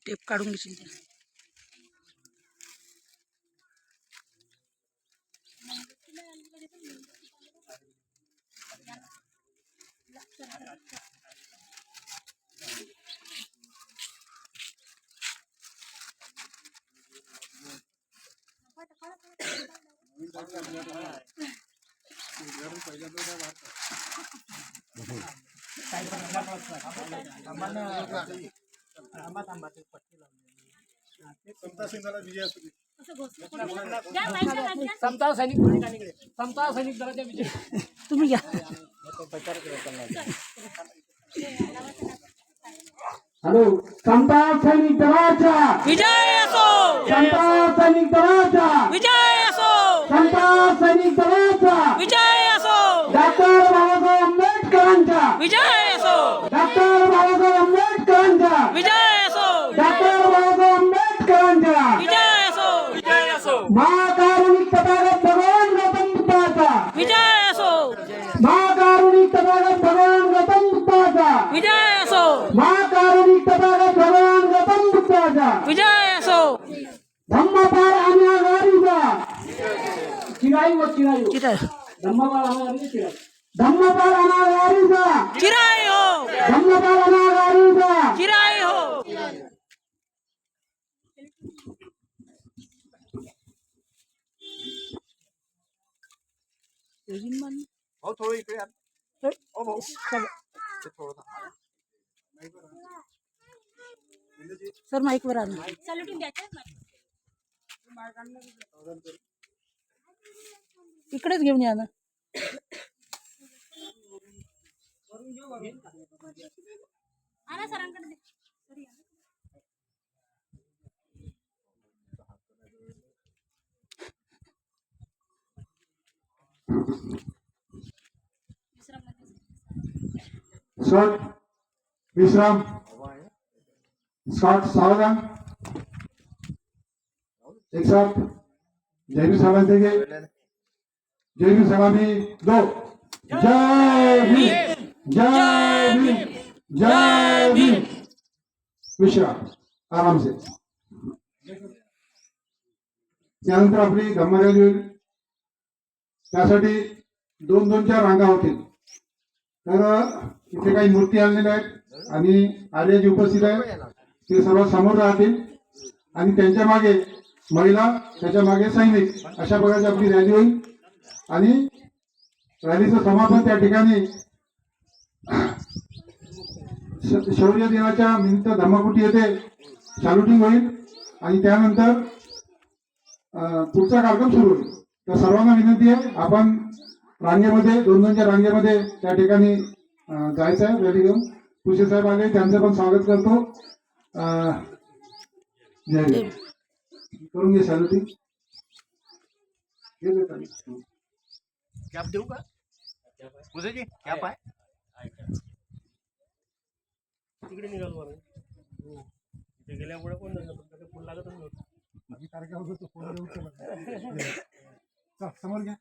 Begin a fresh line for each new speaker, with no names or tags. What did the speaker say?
Tape काढून घेशील त्या.
समता सैनिक दलाच्या विजय
तुम्ही घ्या.
हॅलो, समता सैनिक दलाचा
विजय असो.
समता सैनिक दलाचा
विजय असो.
समता सैनिक दलाचा
विजय असो.
डॉक्टर बाबासाहेब आंबेडकरांचा
विजय असो.
डॉक्टर बाबासाहेब आंबेडकरांचा
विजय असो.
डॉक्टर बाबासाहेब आंबेडकरांचा
विजय असो.
विजय असो.
महाकारुणिक तथागत भगवान गौतम बुद्धाचा
विजय असो.
महाकारुणिक तथागत भगवान गौतम बुद्धाचा
विजय असो.
महाकारुणिक तथागत भगवान गौतम बुद्धाचा
विजय असो.
धम्मपाल अनागारीचा चिराई व चिराई
चिराय
धम्मपाल अनागारी चिराई धम्मपाल अनागारीचा
चिराय हो.
धम्मपाल अनागारीचा
चिराय हो.
हो थोडं इकडे या. हो भाऊ ते थोडं
सर माईक वर आणा. इकडेच घेऊन या ना.
शॉट विश्राम शॉट सावधान एक साथ जय सलामी देंगे जय सलामी दो जय भीम जय भीम जय भीम विश्राम आराम से त्यानंतर आपली धम्म रॅली होईल त्यासाठी 2-2च्या रांगा होतील तर इथे काही मूर्ती आणलेल्या आहेत आणि आर्य जे उपस्थित आहेत ते सर्व समोर राहतील आणि त्यांच्या मागे महिला त्याच्या मागे सैनिक अशा प्रकारची आपली रॅली होईल आणि रॅलीचं समापन त्या ठिकाणी शौर्य दिनाच्या निमित्त धम्मकुटी येथे सॅल्युटिंग होईल आणि त्यानंतर पुढचा कार्यक्रम सुरू होईल तर सर्वांना विनंती आहे आपण रांगेमध्ये 2-2च्या रांगेमध्ये त्या ठिकाणी जायचं आहे रॅली घेऊन कुशे साहेब आले त्यांचं पण स्वागत करतो जय भीम करून घे सॅल्युटिंग
कॅप देऊ का पूजेची कॅप आहे तिकडे निघालो तिथे गेल्यामुळे कोण फुल लागतच नव्हतं
माझी तारखा होतो फोन समोर घ्या